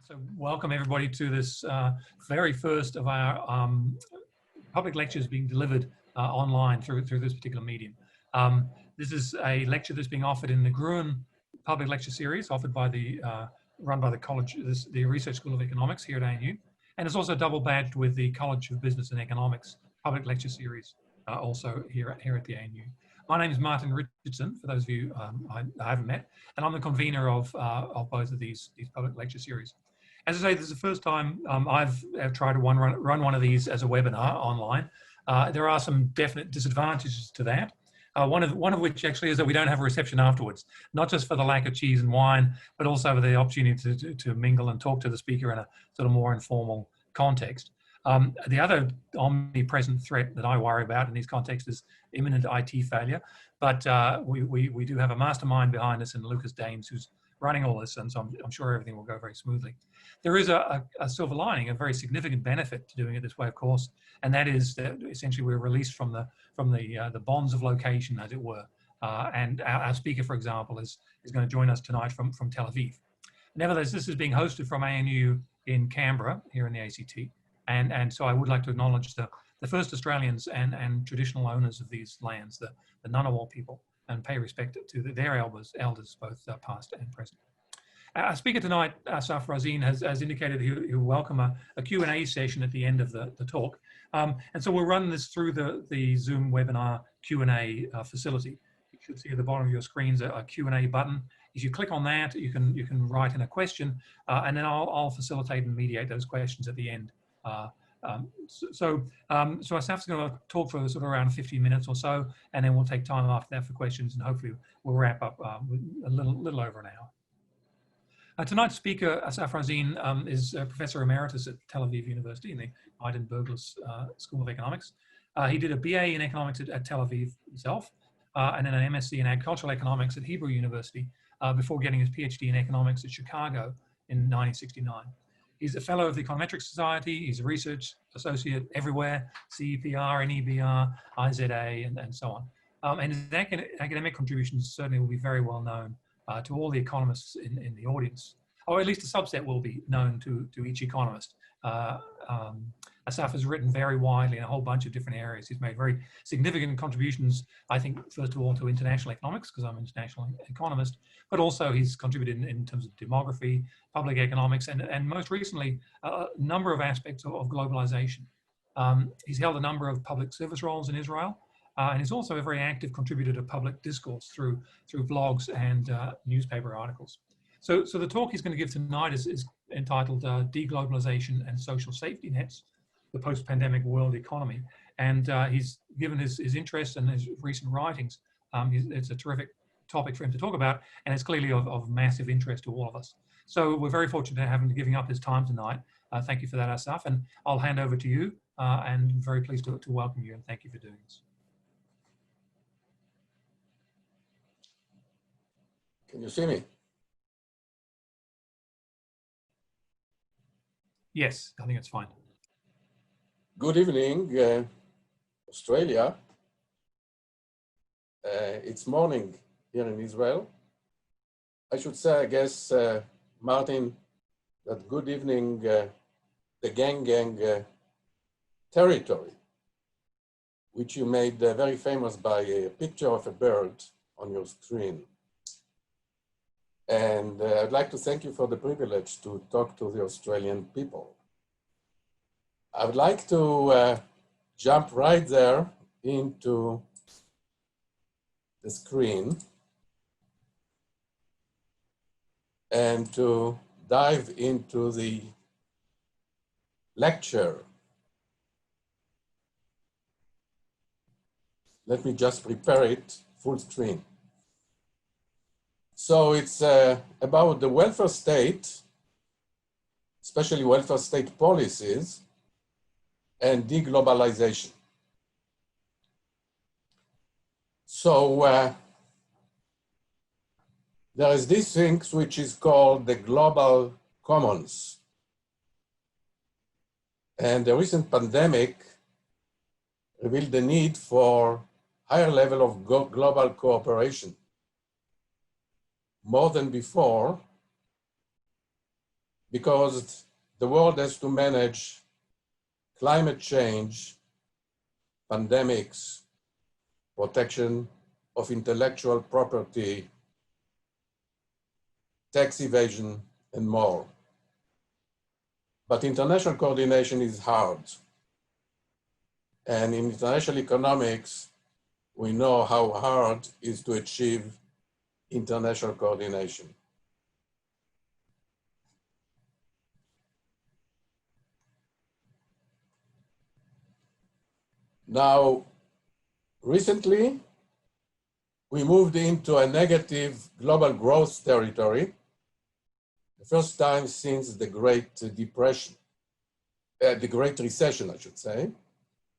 So welcome everybody to this very first of our public lectures being delivered online through this particular medium. This is a lecture that's being offered in the Gruen public lecture series offered by the, run by the college, the Research School of Economics here at ANU. And it's also double badged with the College of Business and Economics public lecture series also here at the ANU. My name is Martin Richardson, for those of you I haven't met, and I'm the convener of both of these public lecture series. As I say, this is the first time I've tried to run one of these as a webinar online. There are some definite disadvantages to that. One of which actually is that we don't have a reception afterwards, not just for the lack of cheese and wine, but also for the opportunity to mingle and talk to the speaker in a sort of more informal context. The other omnipresent threat that I worry about in these contexts is imminent IT failure, but we do have a mastermind behind us in Lucas Daines who's running all this, and so I'm sure everything will go very smoothly. There is a silver lining, a very significant benefit to doing it this way, of course, and that is that essentially we're released from the bonds of location, as it were. And our speaker, for example, is going to join us tonight from Tel Aviv. Nevertheless, this is being hosted from ANU in Canberra, here in the ACT. And so I would like to acknowledge the first Australians and traditional owners of these lands, the Ngunnawal people, and pay respect to their elders both past and present. Our speaker tonight, Assaf Razin, has indicated he'll welcome a Q&A session at the end of the talk. And so we'll run this through the Zoom webinar Q&A facility. You should see at the bottom of your screens a Q&A button. If you click on that, you can write in a question, and then I'll facilitate and mediate those questions at the end. So Assaf's going to talk for sort of around 15 minutes or so, and then we'll take time after that for questions, and hopefully we'll wrap up with a little over an hour. Tonight's speaker, Assaf Razin, is Professor Emeritus at Tel Aviv University in the Iden-Bergless School of Economics. He did a BA in Economics at Tel Aviv himself, and then an MSc in Agricultural Economics at Hebrew University before getting his PhD in Economics at Chicago in 1969. He's a fellow of the Econometric Society. He's a research associate everywhere, CEPR, NEBR, IZA, and so on. And his academic contributions certainly will be very well known to all the economists in the audience, or at least a subset will be known to each economist. Assaf has written very widely in a whole bunch of different areas. He's made very significant contributions, I think, first of all, to international economics, because I'm an international economist, but also he's contributed in terms of demography, public economics, and most recently, a number of aspects of globalization. He's held a number of public service roles in Israel, and he's also a very active contributor to public discourse through blogs and newspaper articles. So the talk he's going to give tonight is entitled De-globalisation and Social Safety Nets, the Post-Pandemic World Economy. And he's given his interest and his recent writings. It's a terrific topic for him to talk about, and it's clearly of massive interest to all of us. So we're very fortunate to have him giving up his time tonight. Thank you for that, Assaf, and I'll hand over to you, and very pleased to welcome you, and thank you for doing this. Can you see me? Yes, I think it's fine. Good evening, Australia. It's morning here in Israel. I should say, I guess, Martin, that good evening, the gang territory, which you made very famous by a picture of a bird on your screen. And I'd like to thank you for the privilege to talk to the Australian people. I would like to jump right there into the screen and to dive into the lecture. Let me just prepare it full screen. So it's about the welfare state, especially welfare state policies, and de-globalization. So there is this thing which is called the global commons. And the recent pandemic revealed the need for higher level of global cooperation. More than before, because the world has to manage climate change, pandemics, protection of intellectual property, tax evasion, and more. But international coordination is hard. And in international economics, we know how hard it is to achieve international coordination. Now, recently, we moved into a negative global growth territory, the first time since the Great Depression, the Great Recession, I should say,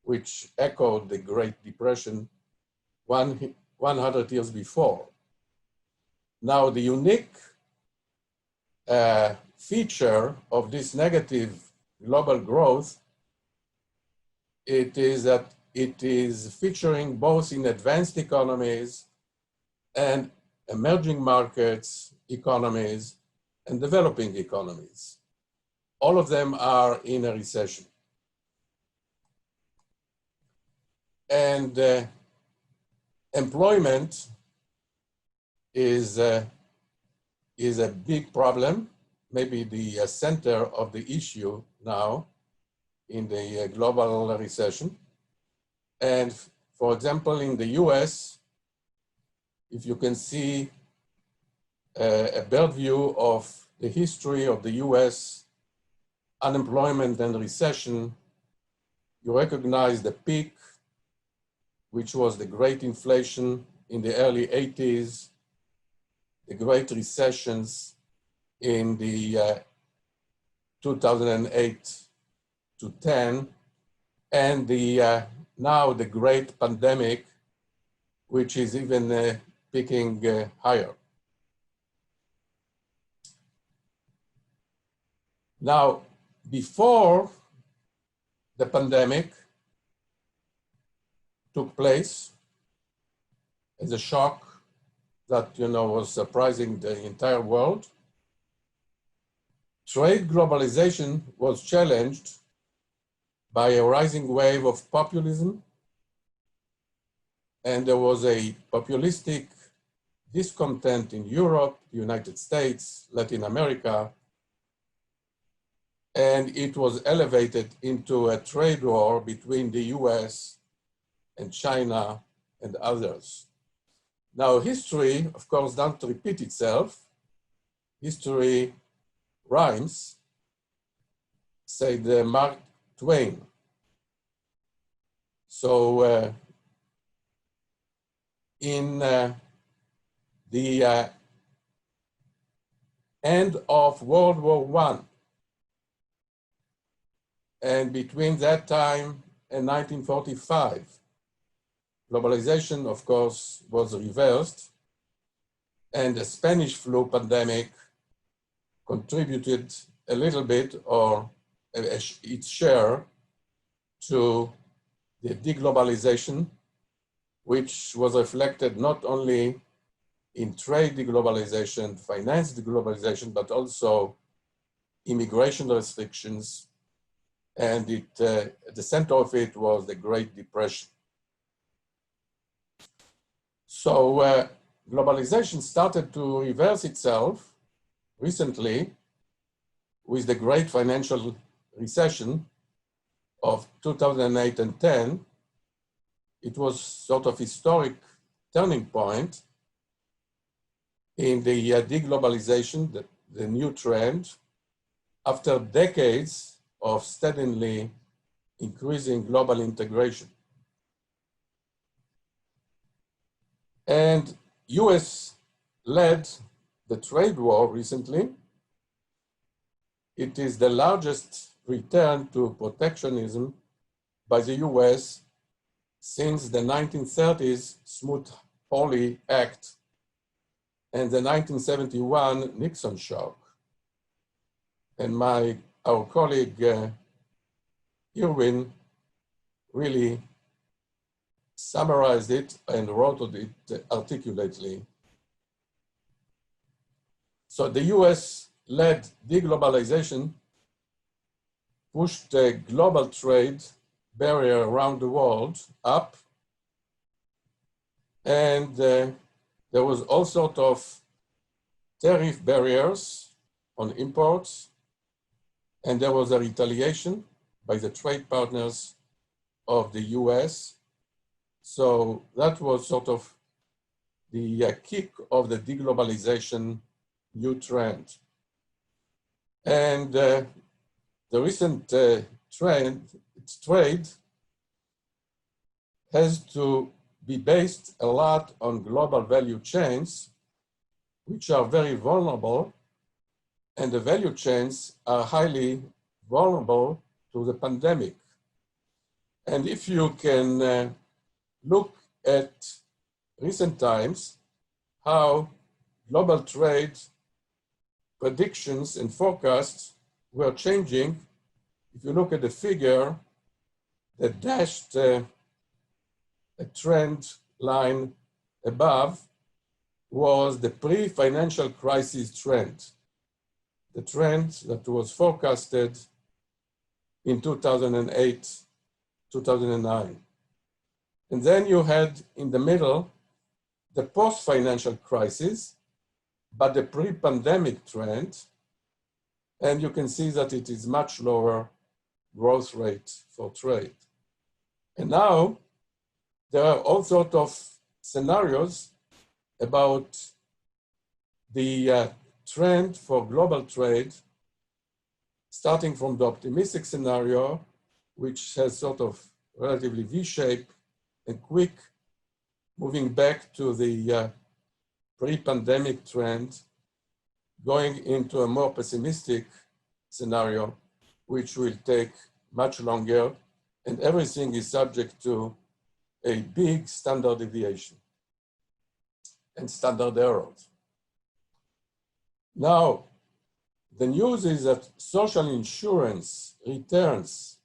which echoed the Great Depression 100 years before. Now, the unique feature of this negative global growth, it is that it is featuring both in advanced economies and emerging markets, economies, and developing economies. All of them are in a recession. And employment is a big problem, maybe the center of the issue now in the global recession. And for example, in the US, if you can see a bird view of the history of the US unemployment and recession, you recognize the peak, which was the great inflation in the early 80s, the great recessions in the 2008 to 10, and the now the great pandemic, which is even peaking higher. Now, before the pandemic took place as a shock that was surprising the entire world, trade globalization was challenged by a rising wave of populism, and there was a populistic discontent in Europe, the United States, Latin America, and it was elevated into a trade war between the US and China and others. Now, history, of course, doesn't repeat itself. History rhymes, said Mark Twain. So in the end of World War I, and between that time and 1945, globalization, of course, was reversed, and the Spanish flu pandemic contributed a little bit or its share to the de-globalization, which was reflected not only in trade de-globalization, finance de-globalization, but also immigration restrictions. And at the center of it was the Great Depression. So globalization started to reverse itself recently with the great financial recession of 2008 and 10. It was sort of historic turning point in the de-globalization, the new trend, after decades of steadily increasing global integration. And US led the trade war recently. It is the largest return to protectionism by the US since the 1930s Smoot-Hawley Act and the 1971 Nixon shock. And our colleague Gruen really summarized it and wrote it articulately. So the US led de-globalization pushed the global trade barrier around the world up, and there was all sort of tariff barriers on imports, and there was a retaliation by the trade partners of the US. So that was sort of the kick of the de-globalization new trend. And the recent trade has to be based a lot on global value chains, which are very vulnerable, and the value chains are highly vulnerable to the pandemic. And if you can look at recent times, how global trade predictions and forecasts were changing. If you look at the figure that dashed a trend line above, was the pre-financial crisis trend, the trend that was forecasted in 2008, 2009. And then you had in the middle the post-financial crisis, but the pre-pandemic trend, and you can see that it is much lower growth rate for trade. And now there are all sorts of scenarios about the trend for global trade, starting from the optimistic scenario, which has sort of relatively V-shape and quick, moving back to the pre-pandemic trend, going into a more pessimistic scenario, which will take much longer, and everything is subject to a big standard deviation and standard errors. Now, the news is that social insurance returns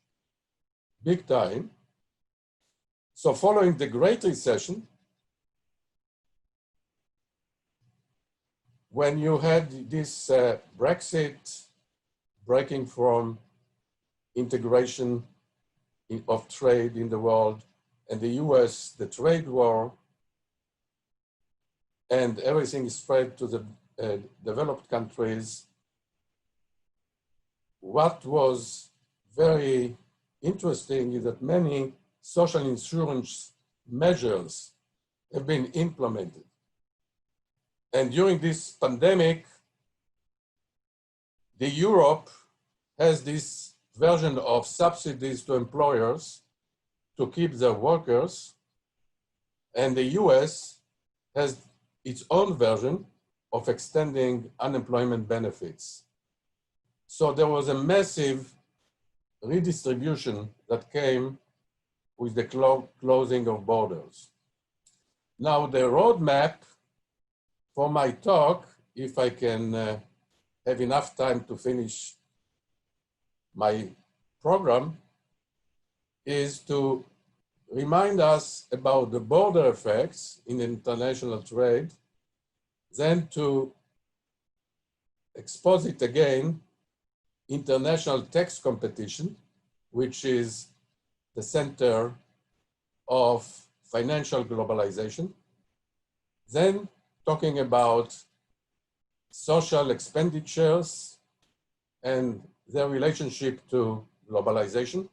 big time. So following the Great Recession, when you had this Brexit breaking from integration of trade in the world, and the US, the trade war, and everything spread to the developed countries, what was very interesting is that many social insurance measures have been implemented. And during this pandemic, the Europe has this version of subsidies to employers to keep their workers, and the US has its own version of extending unemployment benefits. So there was a massive redistribution that came with the closing of borders. Now the roadmap for my talk, if I can have enough time to finish my program, is to remind us about the border effects in international trade, then to expose it again, international tax competition, which is the center of financial globalization, then talking about social expenditures and their relationship to globalization,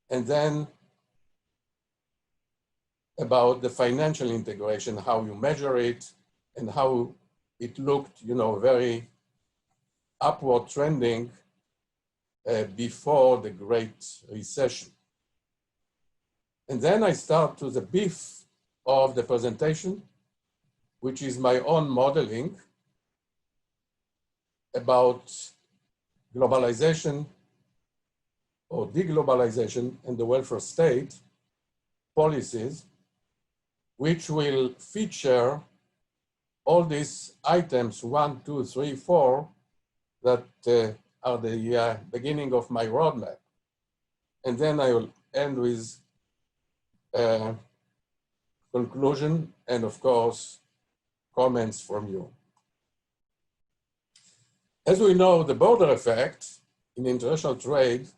and then about the financial integration, how you measure it, and how it looked, very upward trending before the Great Recession. And then I start to the beef of the presentation, which is my own modeling about globalization or de-globalization and the welfare state policies, which will feature all these items, 1, 2, 3, 4, that are the beginning of my roadmap. And then I will end with conclusion and, of course, comments from you. As we know, the border effect in international trade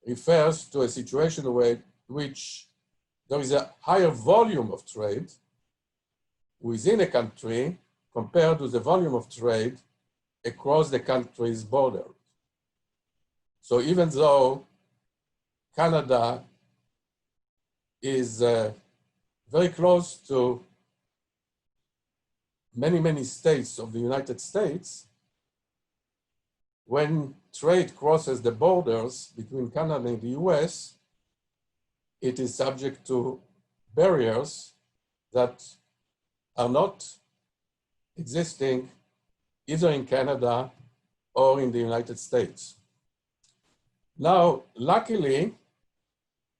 refers to a situation where which there is a higher volume of trade within a country compared to the volume of trade across the country's border. So even though Canada is very close to many, many states of the United States, when trade crosses the borders between Canada and the US, it is subject to barriers that are not existing either in Canada or in the United States. Now, luckily,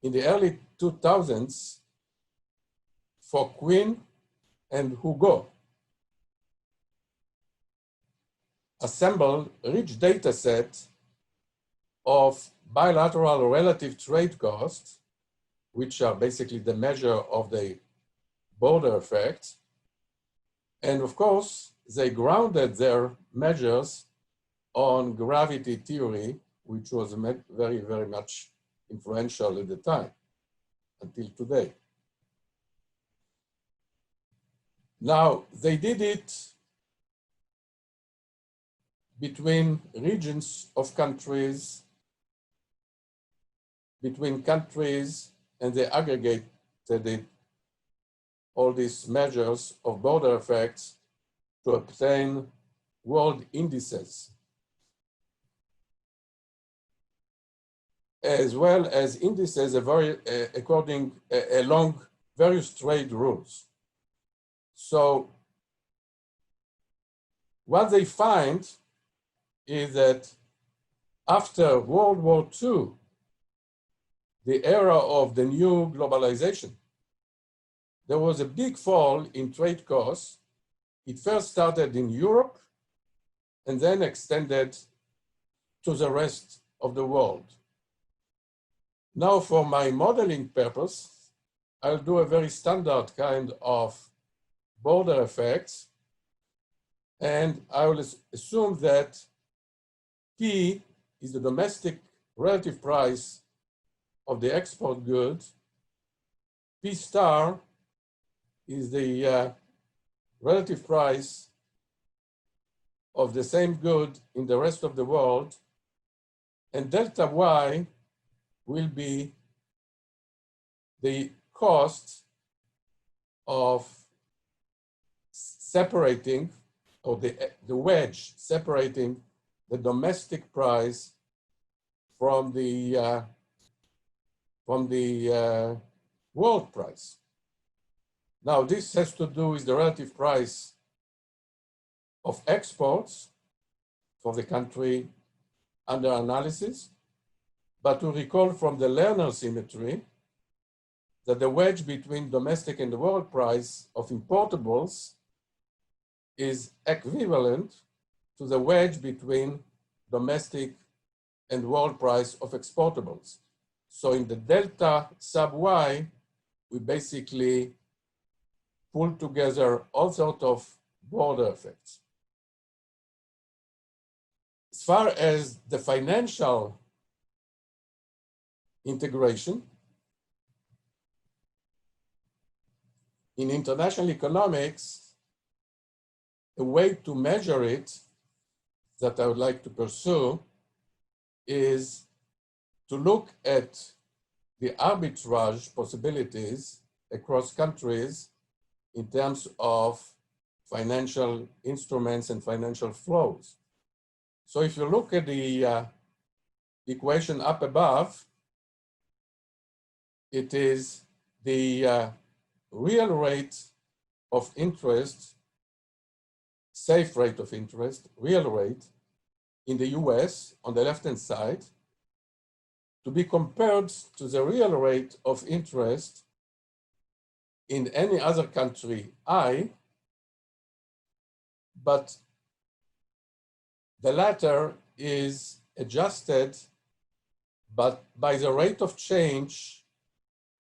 in the early 2000s, for Gruen and Hugo, assembled a rich data set of bilateral relative trade costs, which are basically the measure of the border effect. And of course, they grounded their measures on gravity theory, which was very, very much influential at the time, until today. Now, they did it between regions of countries, between countries, and they aggregated it, all these measures of border effects to obtain world indices, as well as indices along various trade rules. So what they find is that after World War II, the era of the new globalization, there was a big fall in trade costs. It first started in Europe and then extended to the rest of the world. Now, for my modeling purpose, I'll do a very standard kind of border effects, and I will assume that P is the domestic relative price of the export good. P star is the relative price of the same good in the rest of the world, and delta Y will be the cost of separating, or the wedge separating the domestic price from the world price. Now, this has to do with the relative price of exports for the country under analysis. But to recall from the Lerner symmetry that the wedge between domestic and the world price of importables is equivalent to the wedge between domestic and world price of exportables. So in the delta sub Y, we basically pull together all sorts of border effects. As far as the financial integration, in international economics, a way to measure it that I would like to pursue is to look at the arbitrage possibilities across countries in terms of financial instruments and financial flows. So if you look at the equation up above, it is the real rate of interest, safe rate of interest, real rate in the US on the left-hand side, to be compared to the real rate of interest in any other country, I, but the latter is adjusted but by the rate of change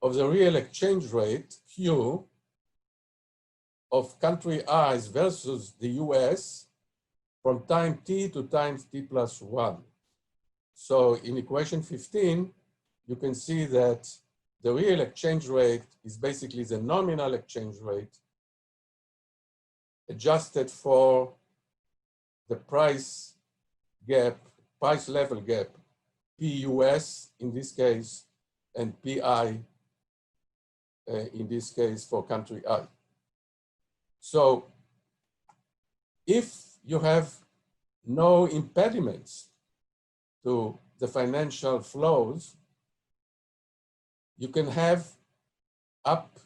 of the real exchange rate, Q, of country I's versus the US from time t to times t plus 1. So in equation 15, you can see that the real exchange rate is basically the nominal exchange rate adjusted for the price gap, price level gap, PUS in this case, and PI in this case for country I. So if you have no impediments to the financial flows, you can have up,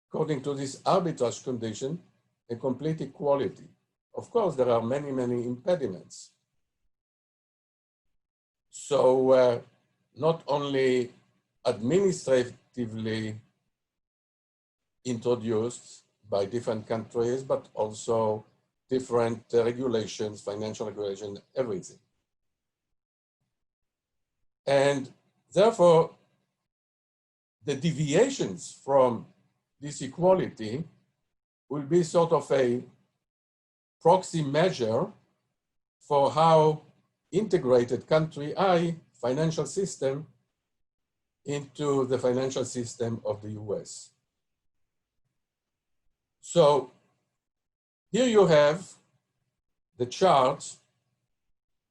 according to this arbitrage condition, a complete equality. Of course, there are many, many impediments. So not only administratively introduced by different countries, but also different regulations, financial regulation, everything. And therefore, the deviations from this equality will be sort of a proxy measure for how integrated country I financial system into the financial system of the US. So here you have the chart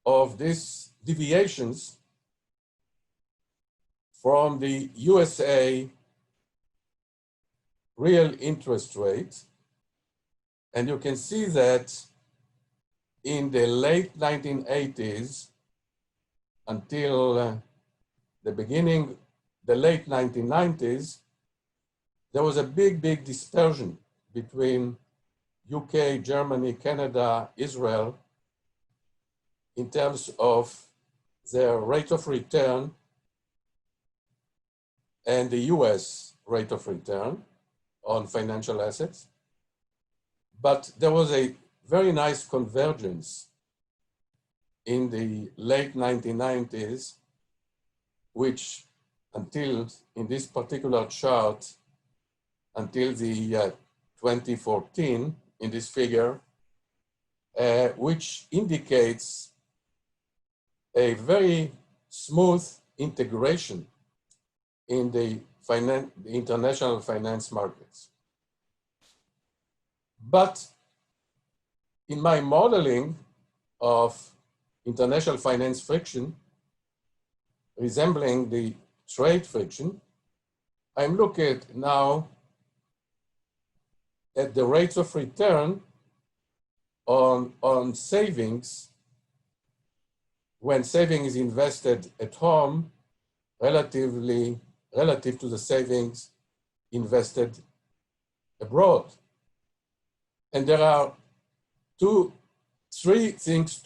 of these deviations from the USA real interest rate. And you can see that in the late 1980s until the late 1990s, there was a big dispersion between UK, Germany, Canada, Israel in terms of their rate of return and the US rate of return on financial assets. But there was a very nice convergence in the late 1990s, which until, in this particular chart, until the 2014 in this figure, which indicates a very smooth integration in the international finance markets. But in my modeling of international finance friction, resembling the trade friction, I'm looking now at the rates of return on savings when saving is invested at home relative to the savings invested abroad. And there are three things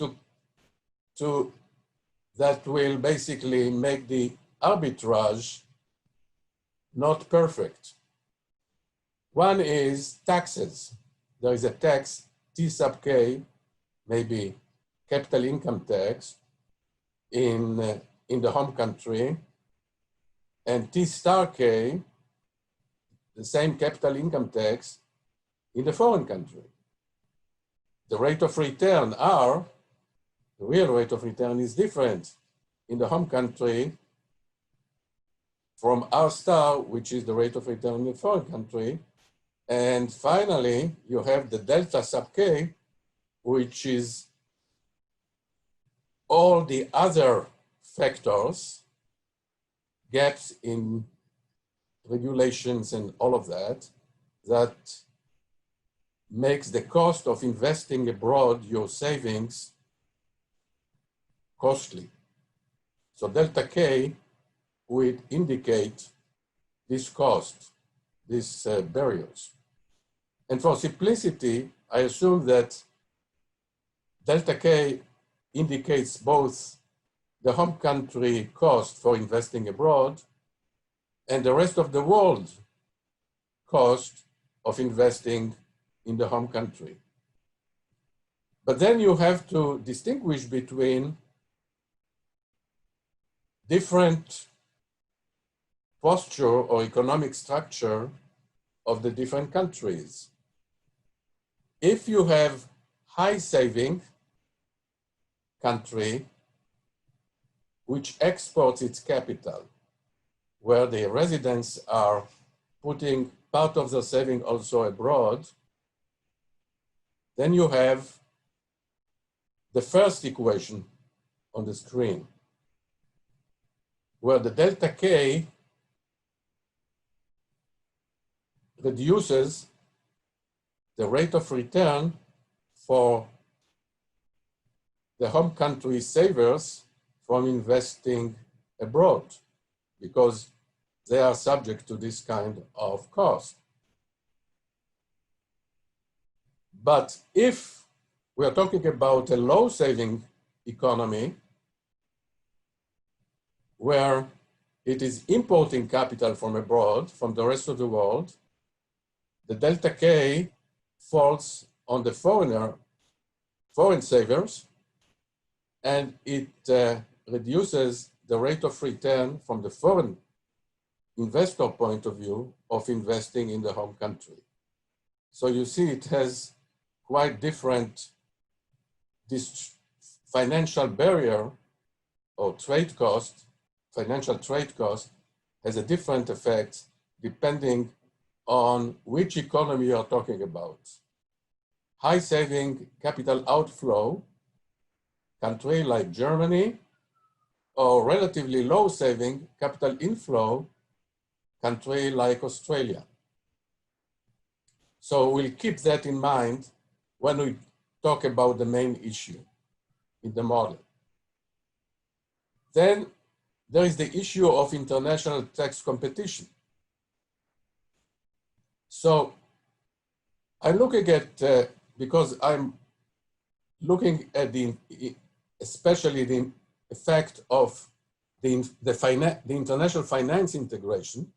that will basically make the arbitrage not perfect. One is taxes. There is a tax, T sub K, maybe capital income tax in the home country, and T star K, the same capital income tax in the foreign country. The rate of return R, the real rate of return is different in the home country from R star, which is the rate of return in the foreign country. And finally, you have the delta sub K, which is all the other factors, gaps in regulations and all of that, that makes the cost of investing abroad, your savings, costly. So delta K would indicate this cost, these barriers. And for simplicity, I assume that delta K indicates both the home country cost for investing abroad and the rest of the world cost of investing in the home country. But then you have to distinguish between different posture or economic structure of the different countries. If you have high saving country which exports its capital, where the residents are putting part of their saving also abroad, then you have the first equation on the screen, where the delta K reduces the rate of return for the home country savers from investing abroad, because they are subject to this kind of cost. But if we are talking about a low saving economy, where it is importing capital from abroad, from the rest of the world, the delta K falls on the foreign savers, and it reduces the rate of return from the foreign investor point of view of investing in the home country. So you see it has quite different, this financial barrier or trade cost, financial trade cost has a different effect depending on which economy you are talking about. High saving capital outflow, country like Germany, or relatively low saving capital inflow, country like Australia. So we'll keep that in mind when we talk about the main issue in the model. Then there is the issue of international tax competition. So I'm looking at, because I'm looking at especially the effect of the international finance integration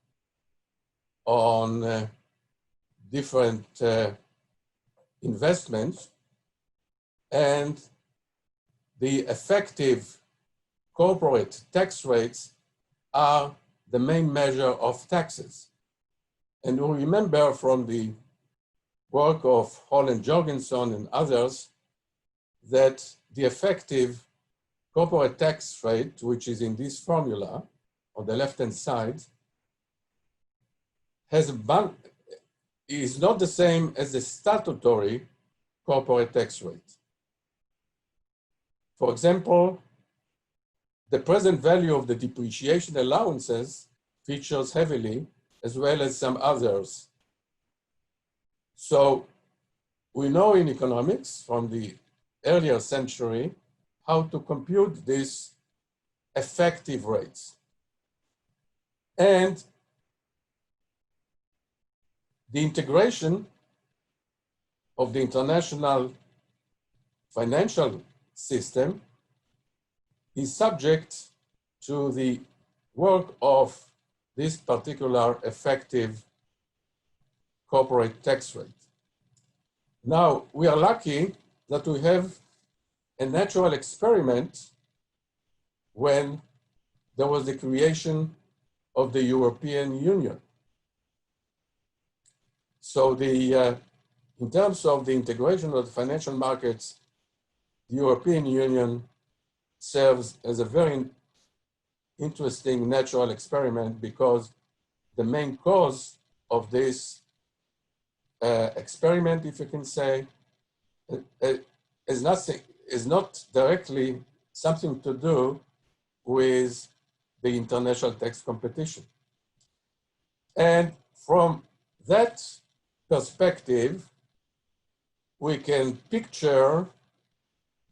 on different investments, and the effective corporate tax rates are the main measure of taxes. And we remember from the work of Hall-Jorgenson and others that the effective corporate tax rate, which is in this formula on the left-hand side, is not the same as the statutory corporate tax rate. For example, the present value of the depreciation allowances features heavily, as well as some others. So we know in economics from the earlier century how to compute these effective rates. And the integration of the international financial system is subject to the work of this particular effective corporate tax rate. Now, we are lucky that we have a natural experiment when there was the creation of the European Union. So in terms of the integration of the financial markets, the European Union serves as a very interesting natural experiment, because the main cause of this experiment, if you can say, is not directly something to do with the international tax competition. And from that perspective, we can picture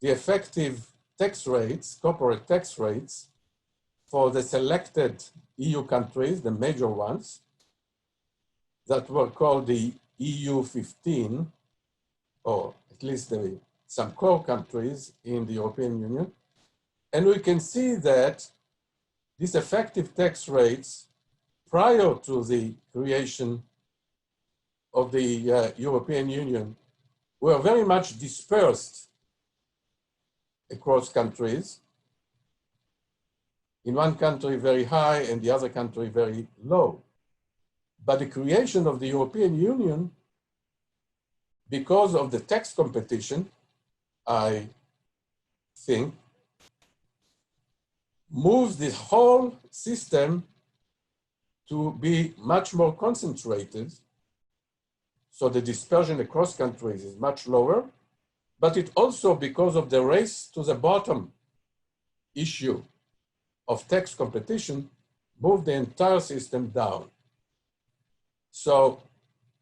the effective tax rates, corporate tax rates, for the selected EU countries, the major ones, that were called the EU 15, or at least some core countries in the European Union. And we can see that these effective tax rates prior to the creation of the European Union were very much dispersed across countries. In one country very high and the other country very low. But the creation of the European Union, because of the tax competition, I think, moves the whole system to be much more concentrated. So the dispersion across countries is much lower, but it also, because of the race to the bottom issue of tax competition, moved the entire system down. So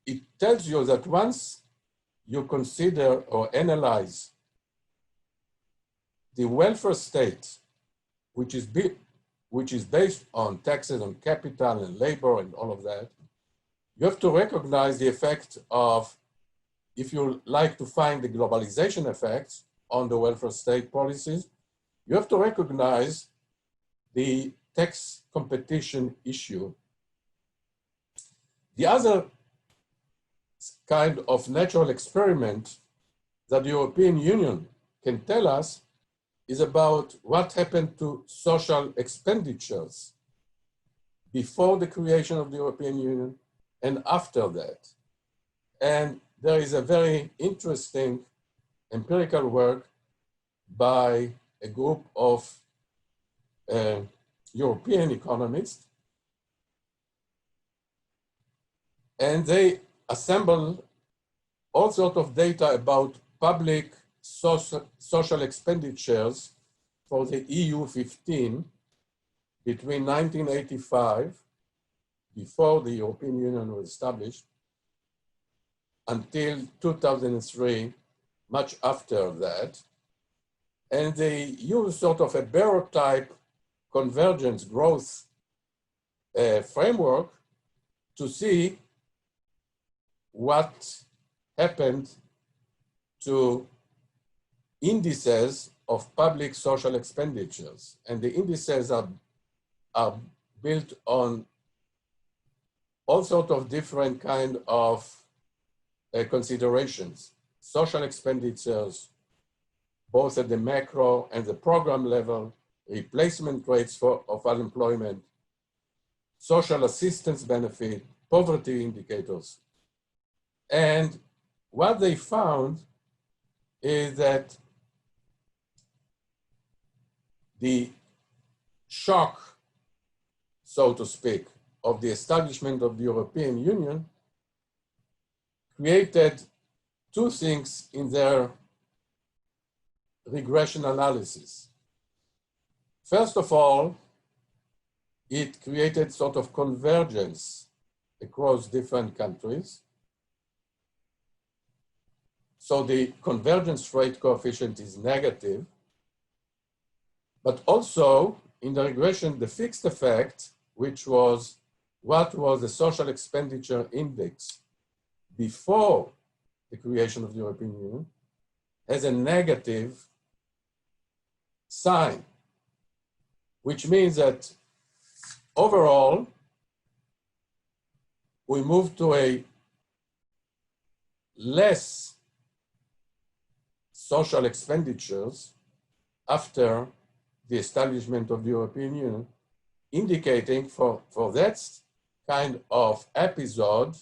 it tells you that once you consider or analyze the welfare state, which is based on taxes on capital and labor and all of that, you have to recognize the effect of, if you like to find the globalization effects on the welfare state policies, you have to recognize the tax competition issue. The other kind of natural experiment that the European Union can tell us is about what happened to social expenditures before the creation of the European Union and after that. And there is a very interesting empirical work by a group of European economists, and they assemble all sorts of data about public social expenditures for the EU 15 between 1985, before the European Union was established, until 2003, much after that. And they use sort of a barrow-type convergence growth framework to see what happened to indices of public social expenditures. And the indices are built on all sorts of different kind of considerations. Social expenditures, both at the macro and the program level, replacement rates of unemployment, social assistance benefit, poverty indicators. And what they found is that the shock, so to speak, of the establishment of the European Union created two things in their regression analysis. First of all, it created sort of convergence across different countries. So the convergence rate coefficient is negative, but also in the regression, the fixed effect, which was what was the social expenditure index before the creation of the European Union, has a negative sign, which means that overall, we move to a less social expenditures after the establishment of the European Union, indicating for that kind of episode,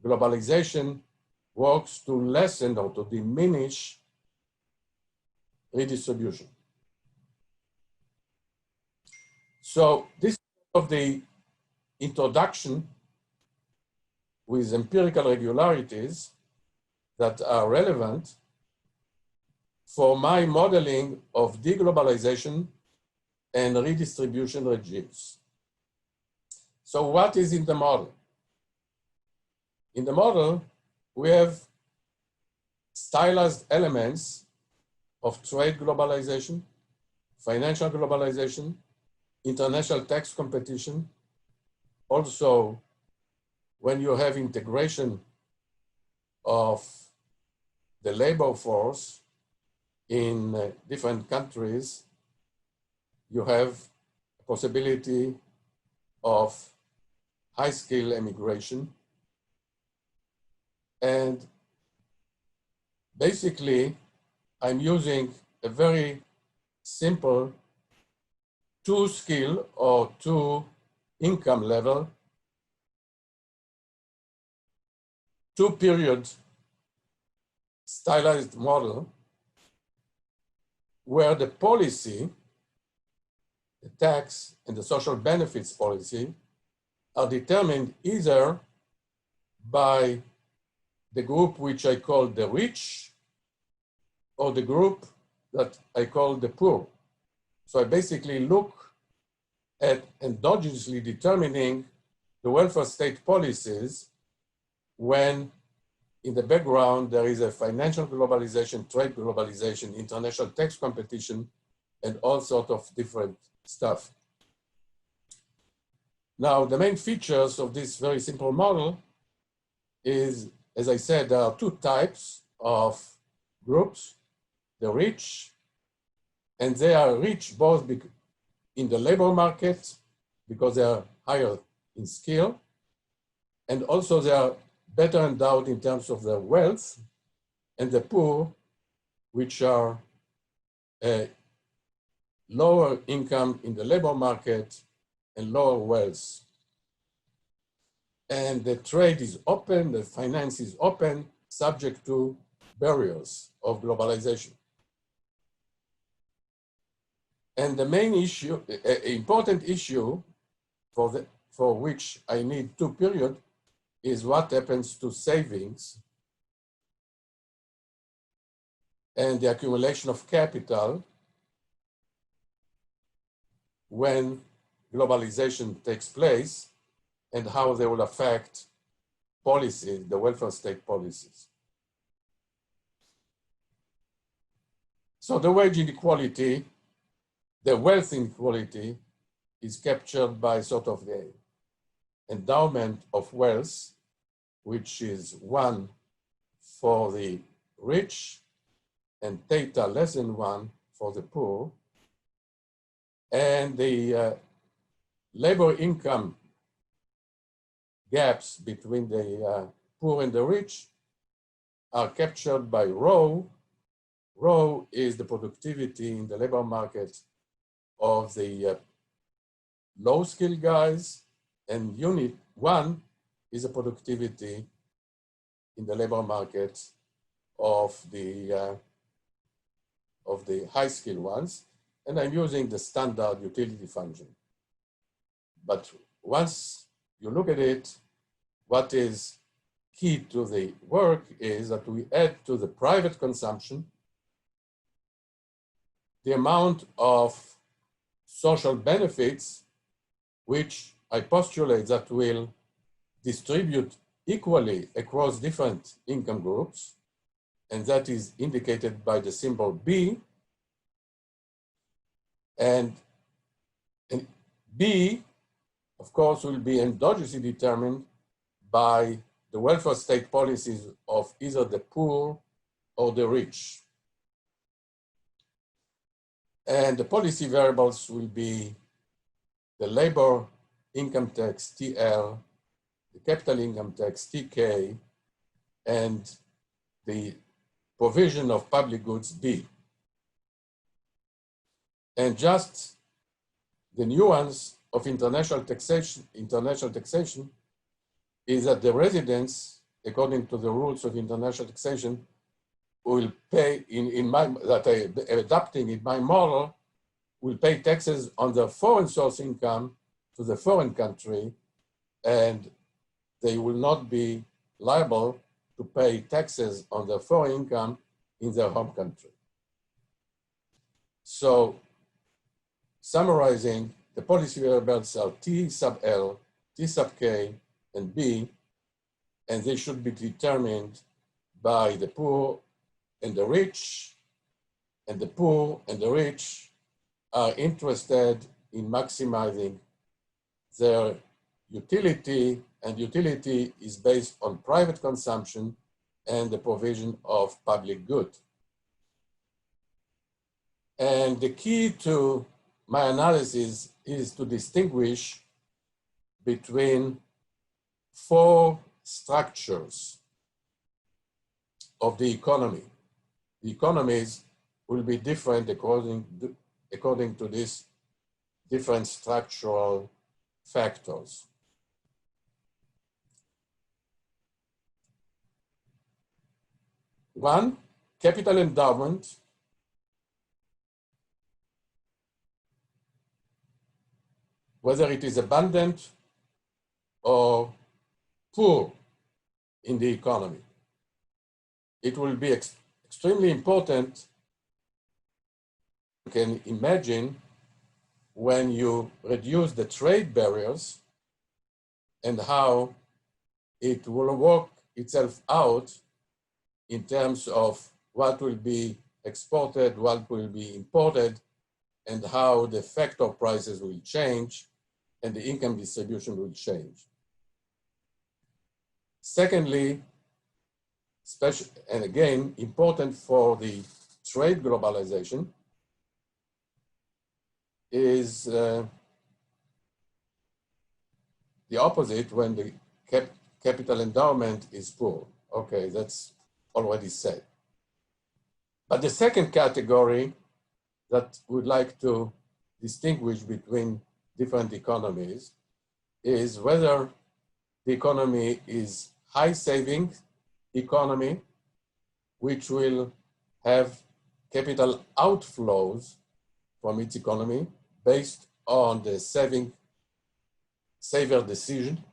globalization works to lessen or to diminish redistribution. So this is of the introduction with empirical regularities that are relevant for my modeling of de-globalization and redistribution regimes. So what is in the model? In the model, we have stylized elements of trade globalization, financial globalization, international tax competition. Also, when you have integration of the labor force in different countries, you have a possibility of high-skill immigration. And basically, I'm using a very simple two-skill or two-income level, two-period stylized model where the policy, the tax and the social benefits policy, are determined either by the group which I call the rich or the group that I call the poor. So I basically look at endogenously determining the welfare state policies when in the background there is a financial globalization, trade globalization, international tax competition, and all sorts of different stuff. Now, the main features of this very simple model is, as I said, there are two types of groups, the rich, and they are rich both in the labor market because they are higher in skill, and also they are better endowed in terms of their wealth, and the poor, which are lower income in the labor market and lower wealth. And the trade is open, the finance is open, subject to barriers of globalization. And the main issue, important issue for which I need two periods is what happens to savings and the accumulation of capital when globalization takes place and how they will affect policies, the welfare state policies. So the wage inequality, the wealth inequality is captured by sort of the endowment of wealth, which is 1 for the rich and theta less than 1 for the poor. And the labor income gaps between the poor and the rich are captured by rho. Rho is the productivity in the labor market of the low skill guys, and unit 1 is the productivity in the labor market of the high skill ones. And I'm using the standard utility function. But once you look at it, what is key to the work is that we add to the private consumption the amount of social benefits, which I postulate that will distribute equally across different income groups, and that is indicated by the symbol B. And B, of course, will be endogenously determined by the welfare state policies of either the poor or the rich. And the policy variables will be the labor income tax, TL, the capital income tax, TK, and the provision of public goods, B. And just the nuance of international taxation is that the residents, according to the rules of international taxation, will pay adapting in my model, will pay taxes on their foreign source income to the foreign country, and they will not be liable to pay taxes on their foreign income in their home country. So, summarizing, the policy variables are T sub L, T sub K, and B, and they should be determined by the poor and the rich, and the poor and the rich are interested in maximizing their utility, and utility is based on private consumption and the provision of public good. And the key to my analysis is to distinguish between 4 structures of the economy. The economies will be different according to these different structural factors. One, capital endowment whether it is abundant or poor in the economy. It will be extremely important, you can imagine, when you reduce the trade barriers and how it will work itself out in terms of what will be exported, what will be imported, and how the factor prices will change and the income distribution will change. Secondly, special, and again, important for the trade globalization is the opposite when the capital endowment is poor. Okay, that's already said. But the second category that we'd like to distinguish between different economies is whether the economy is high saving economy, which will have capital outflows from its economy based on the saver decision,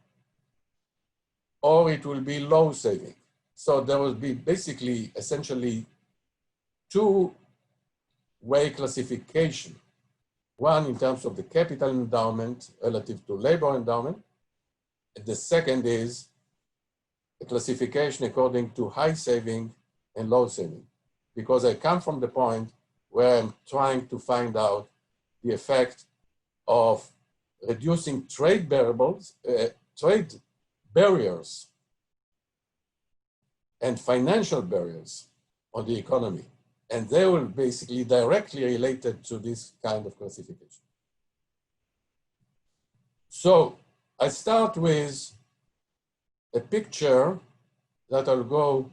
or it will be low saving. So there will be basically essentially two-way classification. One in terms of the capital endowment relative to labor endowment. And the second is a classification according to high saving and low saving. Because I come from the point where I'm trying to find out the effect of reducing trade barriers and financial barriers on the economy. And they will basically directly related to this kind of classification. So I start with a picture that I'll go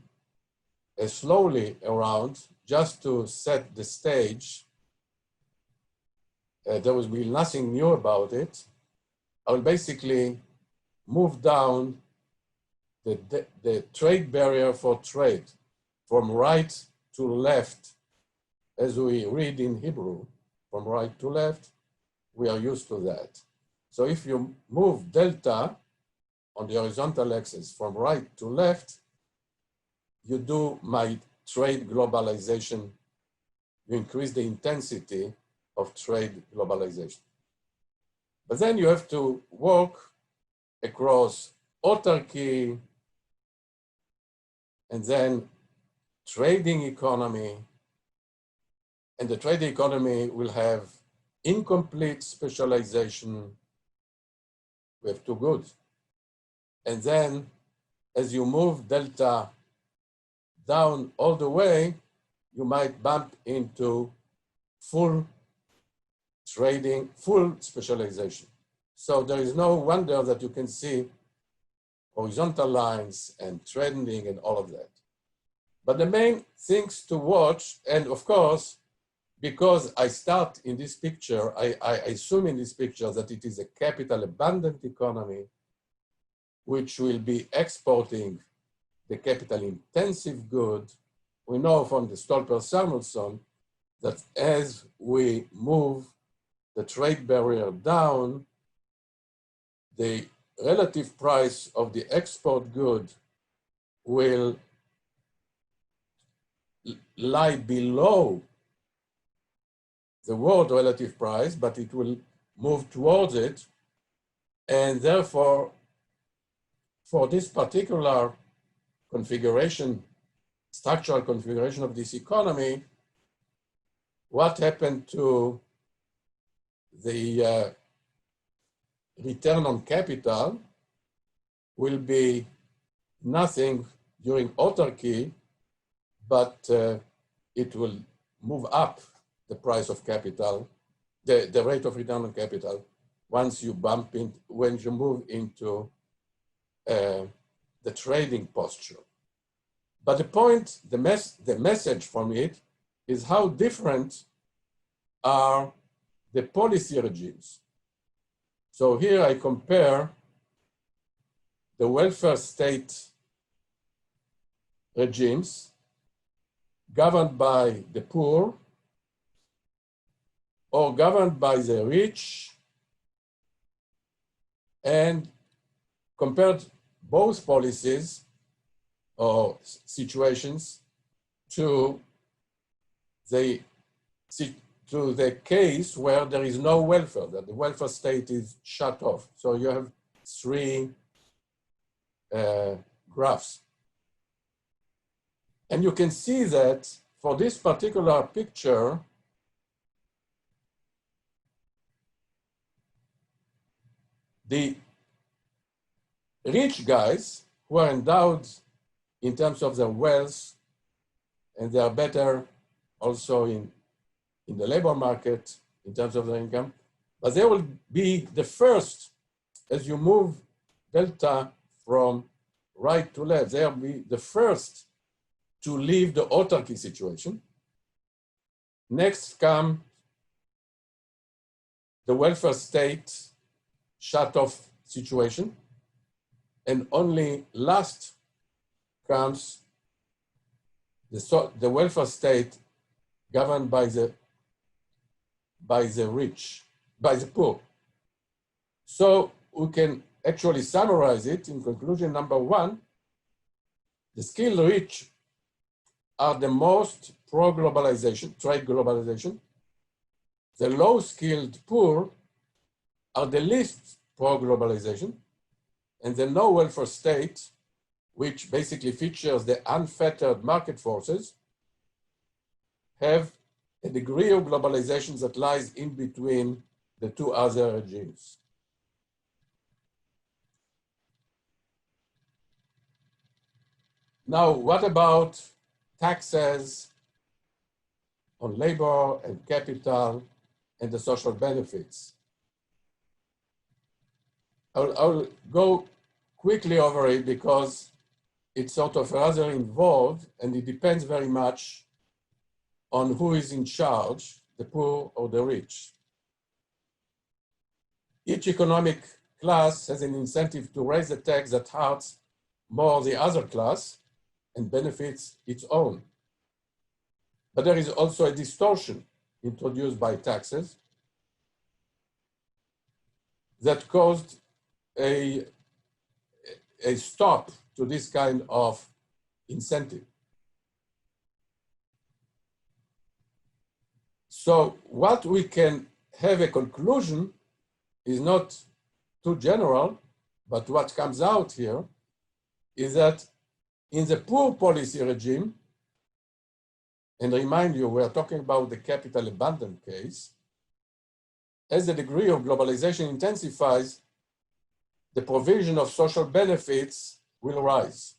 slowly around just to set the stage. There will be nothing new about it. I will basically move down the trade barrier for trade from right to left, as we read in Hebrew, from right to left. We are used to that. So if you move delta on the horizontal axis from right to left, you do my trade globalization. You increase the intensity of trade globalization. But then you have to work across autarky and then trading economy. And the trading economy will have incomplete specialization. We have two goods. And then as you move delta down all the way, you might bump into full trading, full specialization. So there is no wonder that you can see horizontal lines and trending and all of that. But the main things to watch, and of course, because I start in this picture, I assume in this picture that it is a capital abundant economy, which will be exporting the capital intensive good. We know from the Stolper-Samuelson that as we move the trade barrier down, the relative price of the export good will lie below the world relative price, but it will move towards it. And therefore, for this particular configuration, structural configuration of this economy, what happened to the return on capital will be nothing during autarky, but it will move up the price of capital, the rate of return on capital, once you bump in, when you move into the trading posture. But the point, the message from it is how different are the policy regimes. So here I compare the welfare state regimes governed by the poor or governed by the rich and compared both policies or situations to the case where there is no welfare, that the welfare state is shut off. So you have three graphs. And you can see that for this particular picture, the rich guys who are endowed in terms of their wealth, and they are better also in the labor market in terms of their income, but they will be the first as you move delta from right to left. They will be the first to leave the autarky situation. Next come the welfare state shut off situation. And only last comes the welfare state governed by the rich, by the poor. So we can actually summarize it in conclusion number one: the skilled rich are the most pro-globalization, trade globalization. The low-skilled poor are the least pro-globalization. And the no welfare state, which basically features the unfettered market forces, have a degree of globalization that lies in between the two other regimes. Now, what about taxes on labor and capital and the social benefits? I'll go quickly over it because it's sort of rather involved, and it depends very much on who is in charge, the poor or the rich. Each economic class has an incentive to raise the tax that hurts more the other class and benefits its own. But there is also a distortion introduced by taxes that caused a stop to this kind of incentive. So what we can have a conclusion is not too general, but what comes out here is that in the poor policy regime, and remind you, we're talking about the capital abundant case, as the degree of globalization intensifies, the provision of social benefits will rise.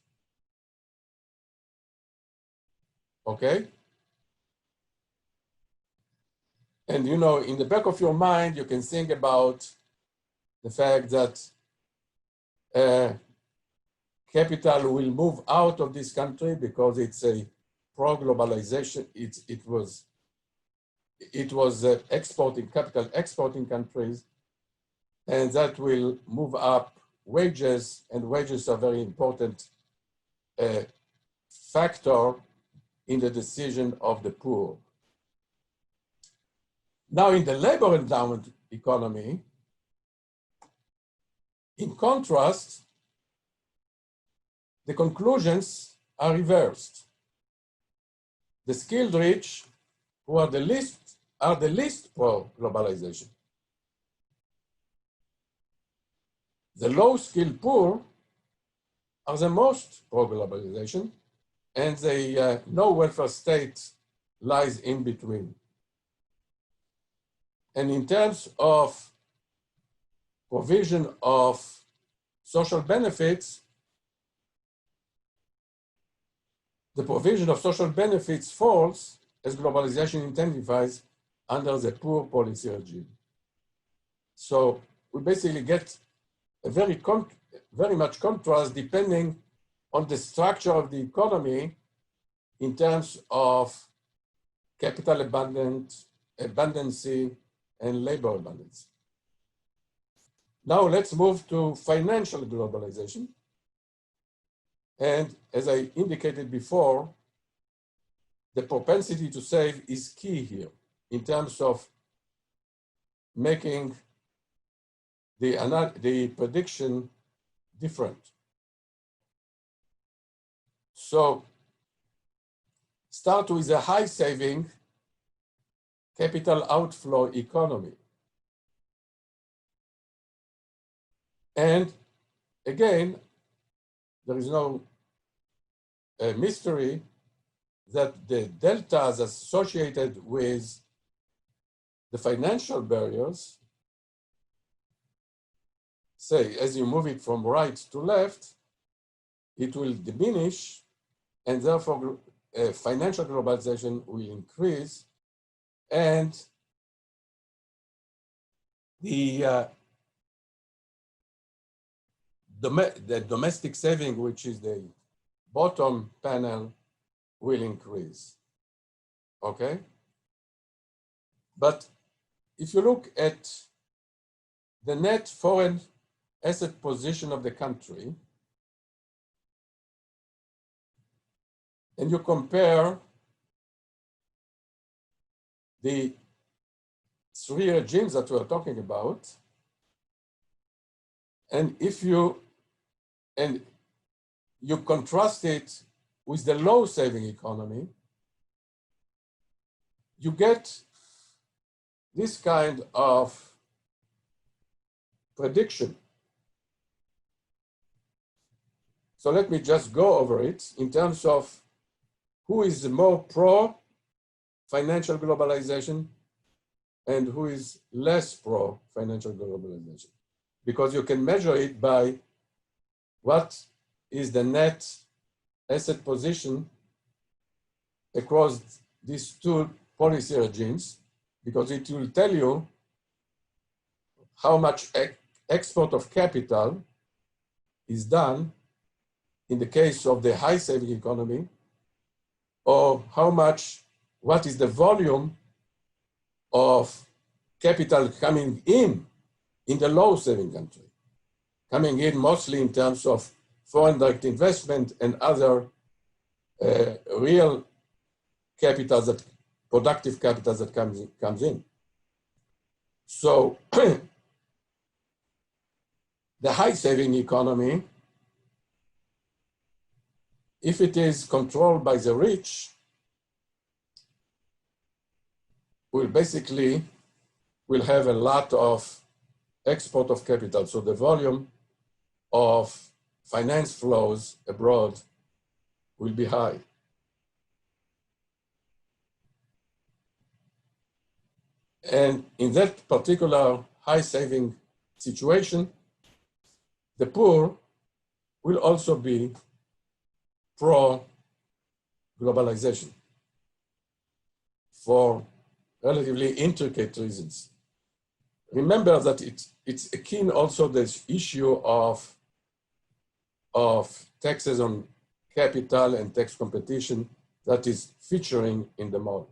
Okay? And you know, in the back of your mind, you can think about the fact that capital will move out of this country because it's a pro-globalization. It was exporting capital, exporting countries, and that will move up wages, and wages are a very important factor in the decision of the poor. Now, in the labor endowment economy, in contrast, the conclusions are reversed. The skilled rich, who are the least pro-globalization. The low-skilled poor are the most pro-globalization, and the no welfare state lies in between. And in terms of provision of social benefits, the provision of social benefits falls as globalization intensifies under the poor policy regime. So we basically get a very much contrast depending on the structure of the economy in terms of capital abundancy, and labor abundance. Now let's move to financial globalization. And as I indicated before, the propensity to save is key here in terms of making the prediction different. So start with a high saving capital outflow economy. And again, there is no mystery that the deltas associated with the financial barriers, say, as you move it from right to left, it will diminish, and therefore financial globalization will increase, and the domestic saving, which is the bottom panel, will increase, okay? But if you look at the net foreign asset position of the country, and you compare the three regimes that we're talking about, and if you contrast it with the low saving economy, you get this kind of prediction. So let me just go over it in terms of who is more pro financial globalization and who is less pro financial globalization. Because you can measure it by what is the net asset position across these two policy regimes, because it will tell you how much export of capital is done in the case of the high saving economy, or what is the volume of capital coming in the low saving country, coming in mostly in terms of foreign direct investment and other real capital, productive capital that comes in. So the high saving economy, if it is controlled by the rich, will have a lot of export of capital. So the volume of finance flows abroad will be high. And in that particular high saving situation, the poor will also be pro-globalization for relatively intricate reasons. Remember that it's akin also this issue of taxes on capital and tax competition that is featuring in the model.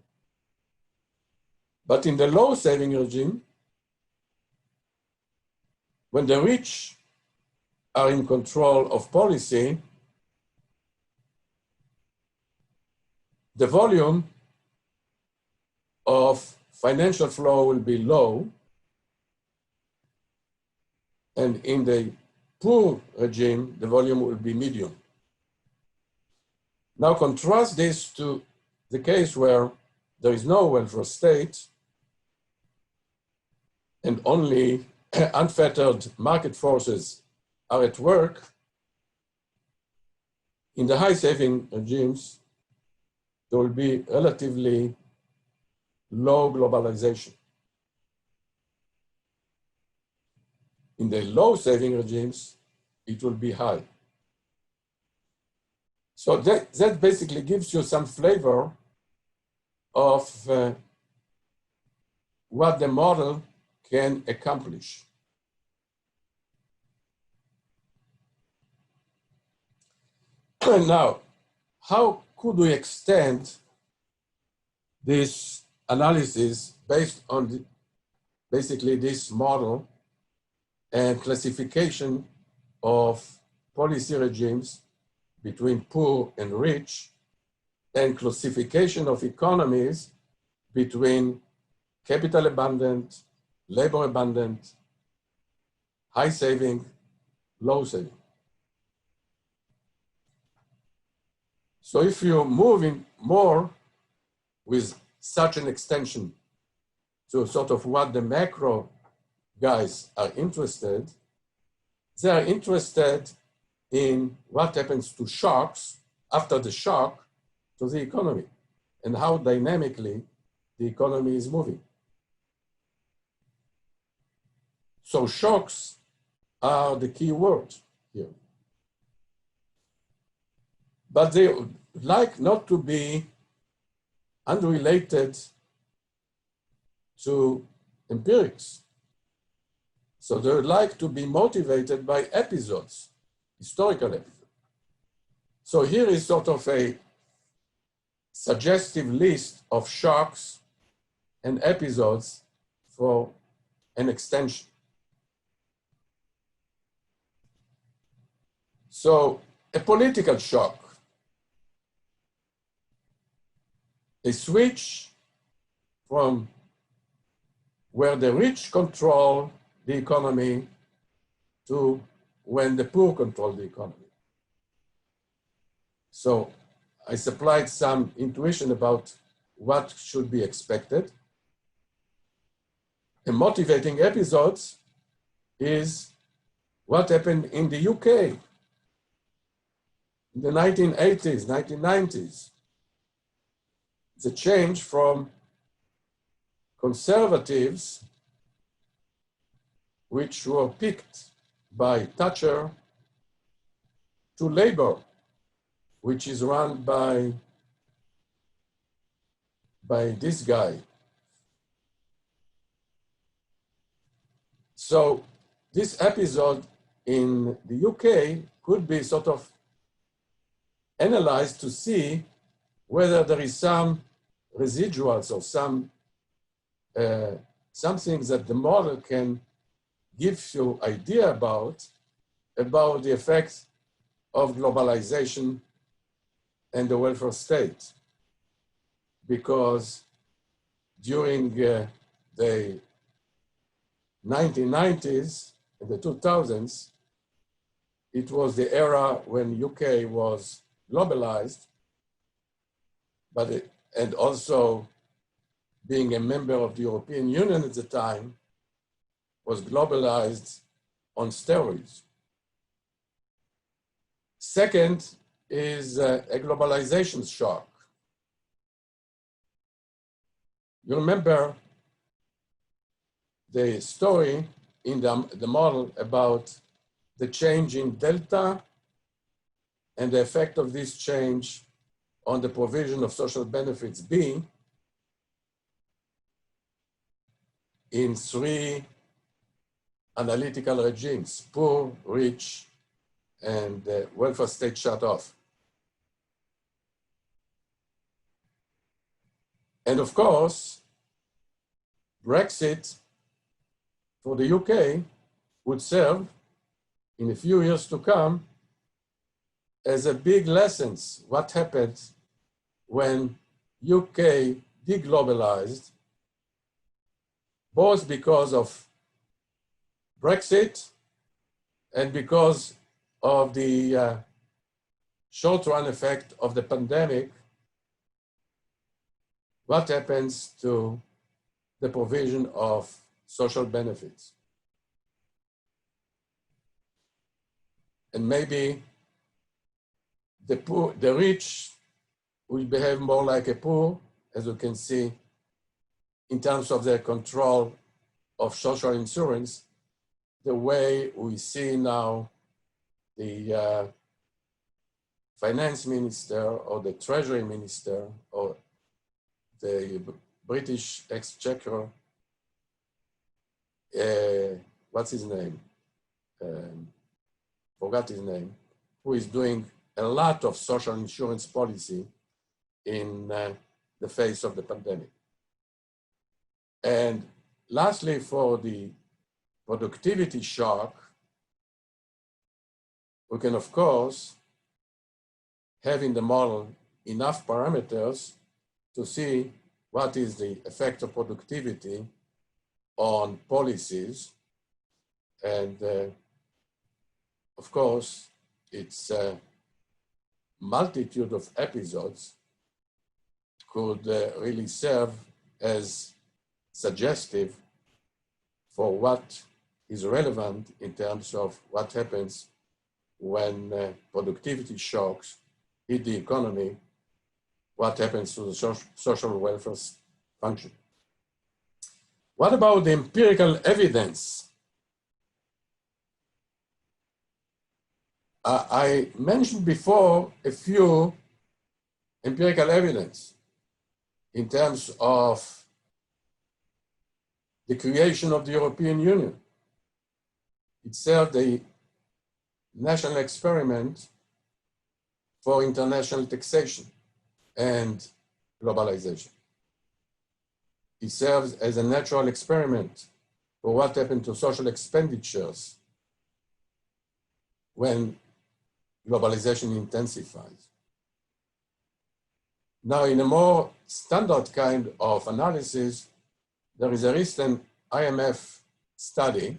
But in the low saving regime, when the rich are in control of policy, the volume of financial flow will be low, and in the poor regime, the volume will be medium. Now contrast this to the case where there is no welfare state and only unfettered market forces are at work. In the high saving regimes, there will be relatively low globalization. In the low saving regimes, it will be high. So that basically gives you some flavor of what the model can accomplish. Now, how could we extend this analysis based on basically this model and classification of policy regimes between poor and rich, and classification of economies between capital abundant, labor abundant, high saving, low saving. So if you're moving more with such an extension to sort of what the macro guys are interested, they are interested in what happens to shocks after the shock to the economy and how dynamically the economy is moving. So shocks are the key word here. But they would like not to be unrelated to empirics. So they would like to be motivated by episodes, historical episodes. So here is sort of a suggestive list of shocks and episodes for an extension. So a political shock, a switch from where the rich control the economy to when the poor control the economy. So I supplied some intuition about what should be expected. A motivating episode is what happened in the UK in the 1980s, 1990s. The change from conservatives, which were picked by Thatcher, to Labour, which is run by this guy. So this episode in the UK could be sort of analyzed to see whether there is some residuals or some things that the model can give you idea about the effects of globalization and the welfare state. Because during the 1990s and the 2000s, it was the era when UK was globalized, and also being a member of the European Union at the time, was globalized on steroids. Second is a globalization shock. You remember the story in the model about the change in Delta and the effect of this change on the provision of social benefits B in three analytical regimes: poor, rich, and welfare state shut off. And of course, Brexit for the UK would serve in a few years to come as a big lesson. What happened when UK de-globalized, both because of Brexit and because of the short-run effect of the pandemic. What happens to the provision of social benefits? And maybe the poor, the rich will behave more like a poor, as you can see, in terms of their control of social insurance, the way we see now the finance minister or the treasury minister or the British exchequer, what's his name? Forgot his name, who is doing a lot of social insurance policy in the face of the pandemic. And lastly, for the productivity shock, we can, of course, have in the model enough parameters to see what is the effect of productivity on policies And of course, its multitude of episodes could really serve as suggestive for what is relevant in terms of what happens when productivity shocks hit the economy, what happens to the social welfare function. What about the empirical evidence? I mentioned before a few empirical evidence in terms of the creation of the European Union. It served a national experiment for international taxation and globalization. It serves as a natural experiment for what happened to social expenditures when globalization intensifies. Now, in a more standard kind of analysis, there is a recent IMF study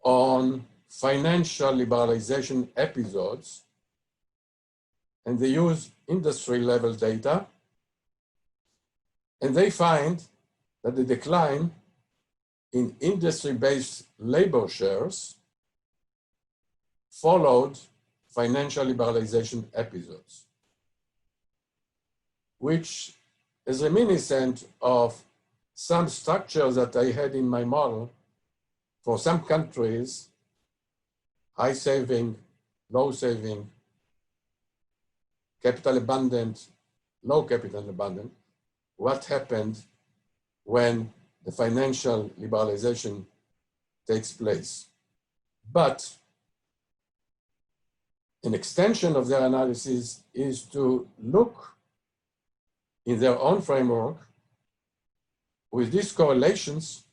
on financial liberalization episodes, and they use industry-level data, and they find that the decline in industry-based labor shares followed financial liberalization episodes, which is reminiscent of some structures that I had in my model for some countries, high saving, low saving, capital abundant, low capital abundant, what happened when the financial liberalization takes place. But an extension of their analysis is to look in their own framework with these correlations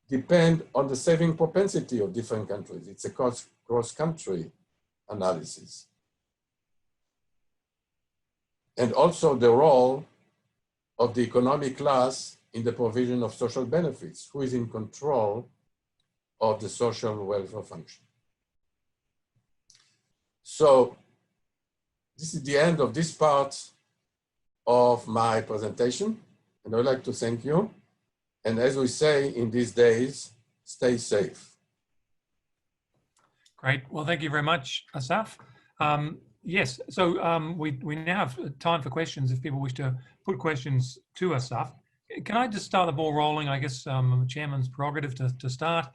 depend on the saving propensity of different countries. It's a cross-country analysis. And also the role of the economic class in the provision of social benefits, who is in control of the social welfare function. So this is the end of this part of my presentation, and I'd like to thank you. And as we say in these days, stay safe. Great. Well, thank you very much, Assaf. Yes, so we now have time for questions if people wish to put questions to Assaf. Can I just start the ball rolling? I guess Chairman's prerogative to start.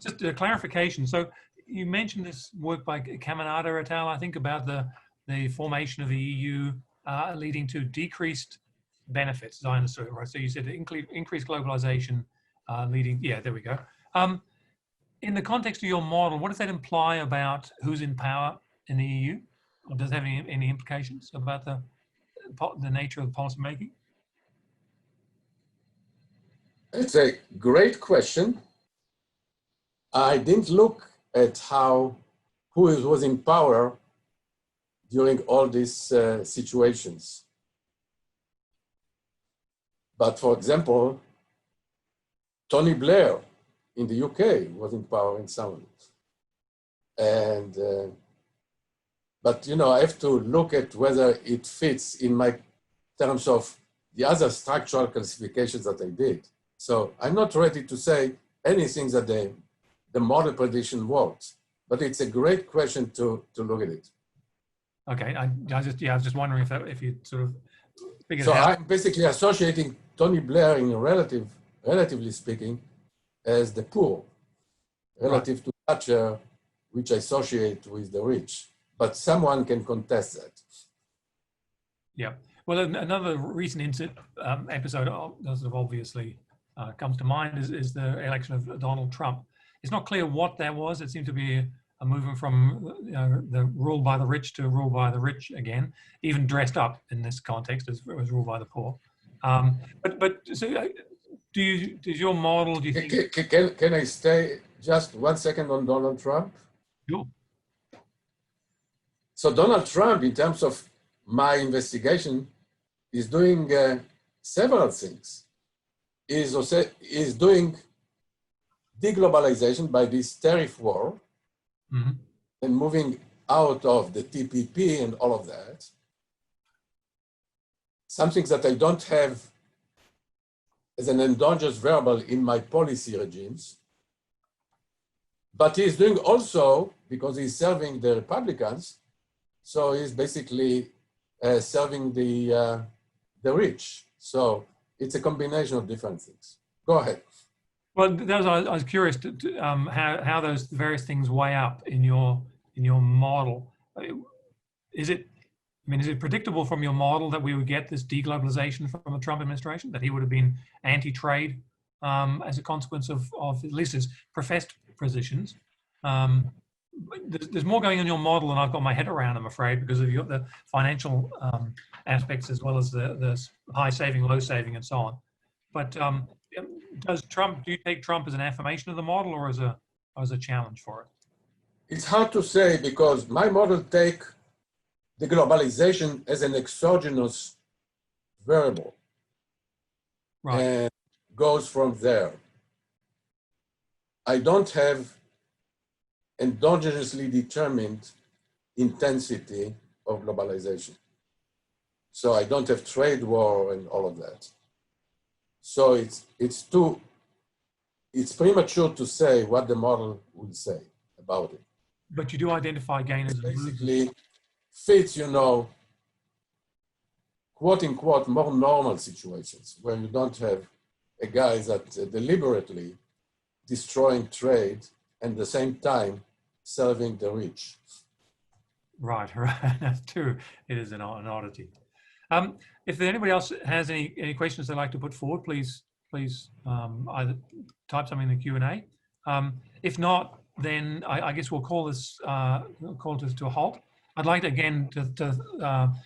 Just a clarification. So you mentioned this work by Caminada et al., I think, about the formation of the EU leading to decreased benefits, as I understood it, right? So you said increased globalization leading, yeah, there we go. In the context of your model, what does that imply about who's in power in the EU? Or does it have any implications about the nature of the policy making? It's a great question. I didn't look at who was in power during all these situations. But for example, Tony Blair in the UK was in power in some of it. And, but you know, I have to look at whether it fits in my terms of the other structural classifications that I did. So I'm not ready to say anything that the model prediction works, but it's a great question to look at it. Okay, I was just wondering if you sort of figured so it out. I'm basically associating Tony Blair in relatively speaking, as the poor, relative to Thatcher, which I associate with the rich. But someone can contest that. Yeah. Well, another recent episode that sort of obviously comes to mind is the election of Donald Trump. It's not clear what that was. It seemed to be a movement from the rule by the rich to rule by the rich again, even dressed up in this context as rule by the poor. But so does your model, do you think? Can I stay just 1 second on Donald Trump? Sure. So Donald Trump, in terms of my investigation, is doing several things. Is doing de-globalization by this tariff war and moving out of the TPP and all of that, something that I don't have as an endogenous variable in my policy regimes, but he's doing also, because he's serving the Republicans, so he's basically serving the rich. So it's a combination of different things. Go ahead. Well, I was curious how those various things weigh up in your model. Is it predictable from your model that we would get this deglobalization from the Trump administration, that he would have been anti-trade as a consequence of at least his professed positions? There's more going on in your model than I've got my head around, I'm afraid, because of the financial aspects as well as the high saving, low saving, and so on. But do you take Trump as an affirmation of the model or as a challenge for it? It's hard to say, because my model take the globalization as an exogenous variable, right, and goes from there. I don't have endogenously determined intensity of globalization. So I don't have trade war and all of that. So it's premature to say what the model will say about it. But you do identify gainers and losers. Basically fits, quote unquote, more normal situations where you don't have a guy that deliberately destroying trade and at the same time serving the rich. Right. That's true. It is an oddity. If anybody else has any questions they'd like to put forward, please either type something in the Q&A. If not, then I guess we'll call this to a halt. I'd like to again to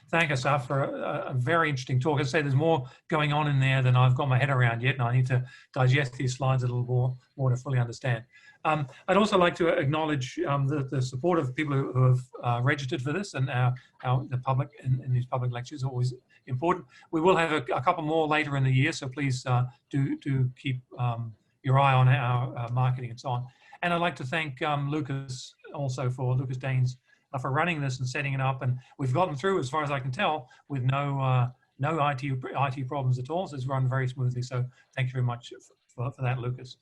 thank Assaf for a very interesting talk. As I say, there's more going on in there than I've got my head around yet, and I need to digest these slides a little more to fully understand. I'd also like to acknowledge the support of people who have registered for this, and the public in these public lectures are always important. We will have a couple more later in the year, so please do keep your eye on our marketing and so on. And I'd like to thank Lucas also, Lucas Daines, for running this and setting it up. And we've gotten through, as far as I can tell, with no IT problems at all. So it's run very smoothly. So thank you very much for that, Lucas.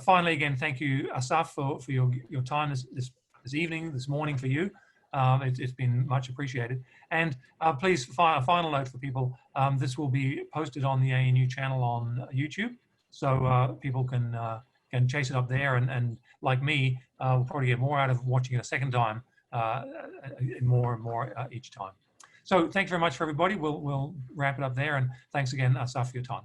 Finally, again, thank you, Assaf, for your time this evening, this morning for you. It's been much appreciated. And please, a final note for people, this will be posted on the ANU channel on YouTube. So people can chase it up there, and like me, will probably get more out of watching it a second time, more and more each time. So thanks very much for everybody. We'll wrap it up there, and thanks again, Assaf, for your time.